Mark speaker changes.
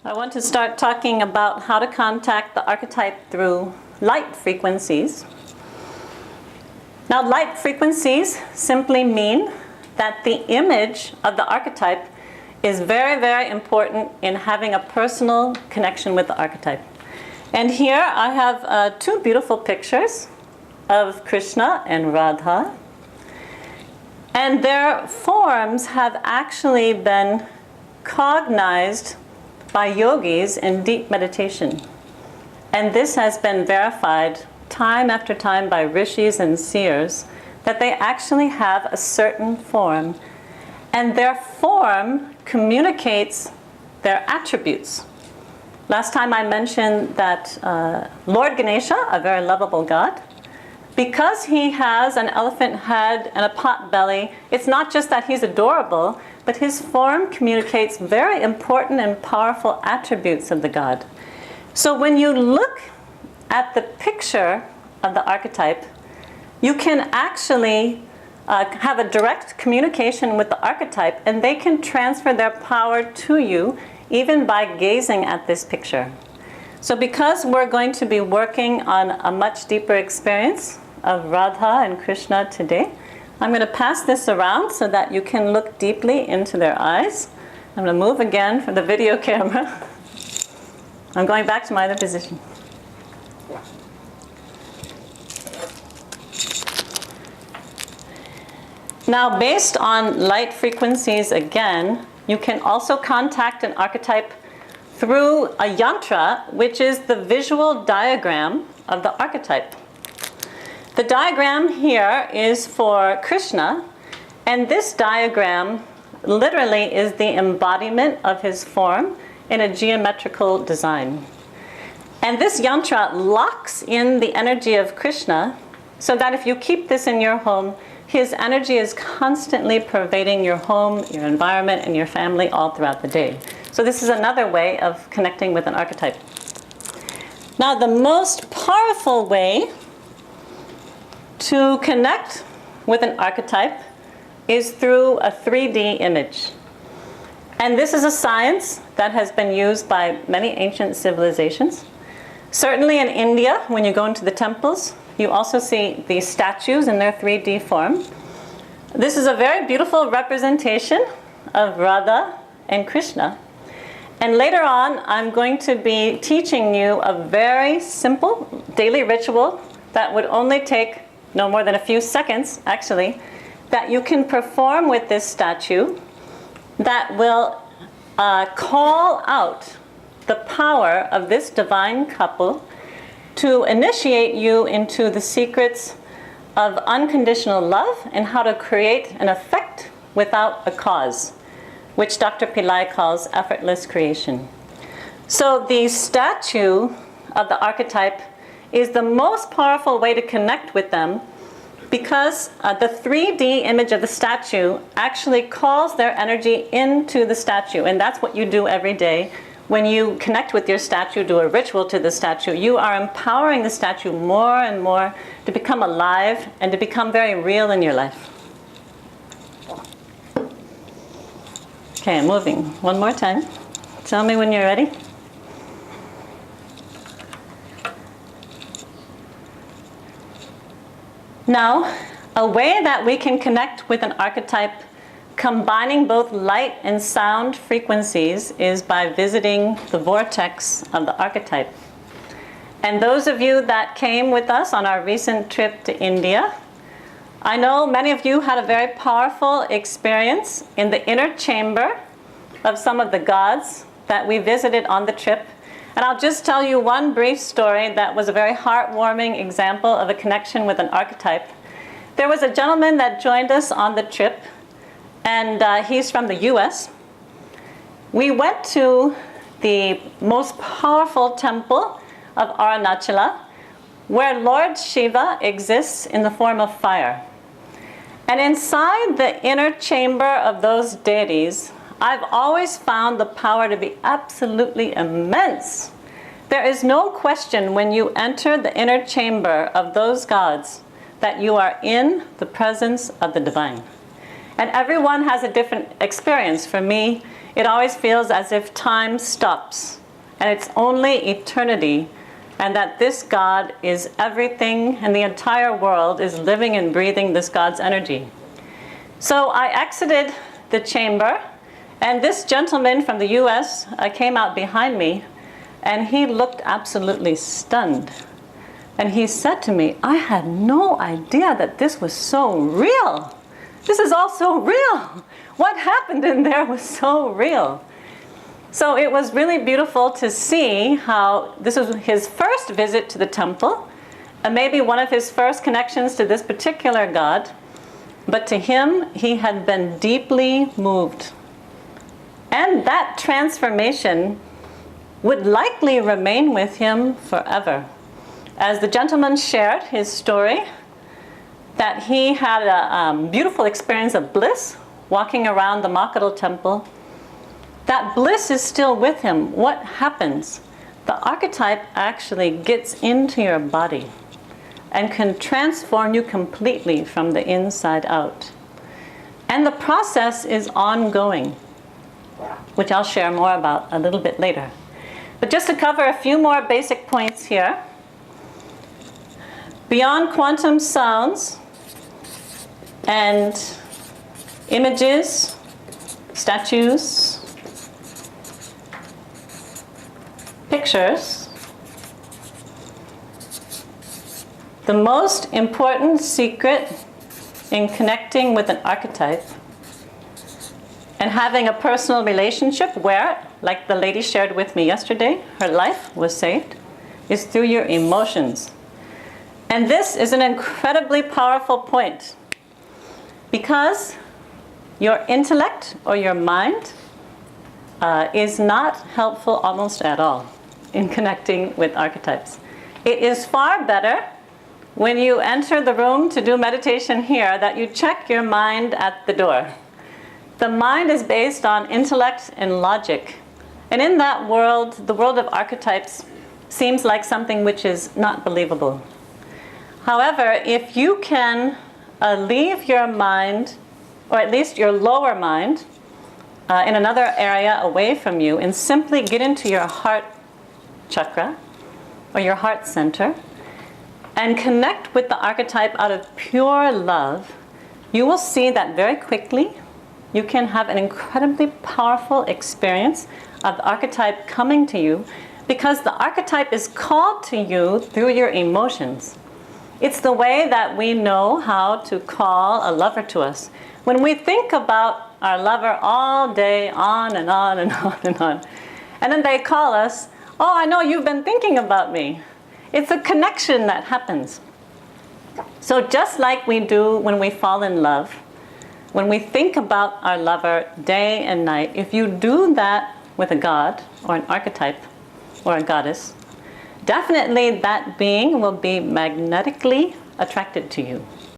Speaker 1: I want to start talking about how to contact the archetype through light frequencies. Now, light frequencies simply mean that the image of the archetype is very, very important in having a personal connection with the archetype. And here I have two beautiful pictures of Krishna and Radha. And their forms have actually been cognized by yogis in deep meditation. And this has been verified time after time by rishis and seers that they actually have a certain form. And their form communicates their attributes. Last time I mentioned that Lord Ganesha, a very lovable god, because he has an elephant head and a pot belly, it's not just that he's adorable, but his form communicates very important and powerful attributes of the god. So when you look at the picture of the archetype, you can actually have a direct communication with the archetype, and they can transfer their power to you even by gazing at this picture. So because we're going to be working on a much deeper experience of Radha and Krishna today, I'm going to pass this around so that you can look deeply into their eyes. I'm going to move again from the video camera. I'm going back to my other position. Now, based on light frequencies again, you can also contact an archetype through a yantra, which is the visual diagram of the archetype. The diagram here is for Krishna, and this diagram literally is the embodiment of his form in a geometrical design. And this yantra locks in the energy of Krishna so that if you keep this in your home, his energy is constantly pervading your home, your environment, and your family all throughout the day. So this is another way of connecting with an archetype. Now, the most powerful way to connect with an archetype is through a 3D image. And this is a science that has been used by many ancient civilizations. Certainly in India, when you go into the temples, you also see these statues in their 3D form. This is a very beautiful representation of Radha and Krishna. And later on, I'm going to be teaching you a very simple daily ritual that would only take no more than a few seconds, actually, that you can perform with this statue that will call out the power of this divine couple to initiate you into the secrets of unconditional love and how to create an effect without a cause, which Dr. Pillai calls effortless creation. So the statue of the archetype is the most powerful way to connect with them, because the 3D image of the statue actually calls their energy into the statue. And that's what you do every day. When you connect with your statue, do a ritual to the statue, you are empowering the statue more and more to become alive and to become very real in your life. Okay, I'm moving. One more time. Tell me when you're ready. Now, a way that we can connect with an archetype combining both light and sound frequencies is by visiting the vortex of the archetype. And those of you that came with us on our recent trip to India, I know many of you had a very powerful experience in the inner chamber of some of the gods that we visited on the trip. And I'll just tell you one brief story that was a very heartwarming example of a connection with an archetype. There was a gentleman that joined us on the trip, and he's from the US. We went to the most powerful temple of Arunachala, where Lord Shiva exists in the form of fire. And inside the inner chamber of those deities, I've always found the power to be absolutely immense. There is no question when you enter the inner chamber of those gods that you are in the presence of the divine. And everyone has a different experience. For me, it always feels as if time stops, and it's only eternity, and that this God is everything, and the entire world is living and breathing this God's energy. So I exited the chamber, and this gentleman from the US came out behind me, and he looked absolutely stunned. And he said to me, "I had no idea that this was so real. This is all so real. What happened in there was so real." So it was really beautiful to see how this was his first visit to the temple, and maybe one of his first connections to this particular God. But to him, he had been deeply moved. And that transformation would likely remain with him forever. As the gentleman shared his story, that he had a beautiful experience of bliss walking around the Makaro temple. That bliss is still with him. What happens? The archetype actually gets into your body and can transform you completely from the inside out. And the process is ongoing, which I'll share more about a little bit later. But just to cover a few more basic points here. Beyond quantum sounds and images, statues, pictures, the most important secret in connecting with an archetype and having a personal relationship where, like the lady shared with me yesterday, her life was saved, is through your emotions. And this is an incredibly powerful point, because your intellect or your mind is not helpful almost at all in connecting with archetypes. It is far better when you enter the room to do meditation here that you check your mind at the door. The mind is based on intellect and logic. And in that world, the world of archetypes seems like something which is not believable. However, if you can leave your mind, or at least your lower mind, in another area away from you, and simply get into your heart chakra, or your heart center, and connect with the archetype out of pure love, you will see that very quickly you can have an incredibly powerful experience of the archetype coming to you, because the archetype is called to you through your emotions. It's the way that we know how to call a lover to us. When we think about our lover all day, on and on and on and on, and then they call us, "Oh, I know you've been thinking about me." It's a connection that happens. So just like we do when we fall in love, when we think about our lover day and night, if you do that with a god or an archetype or a goddess, definitely that being will be magnetically attracted to you.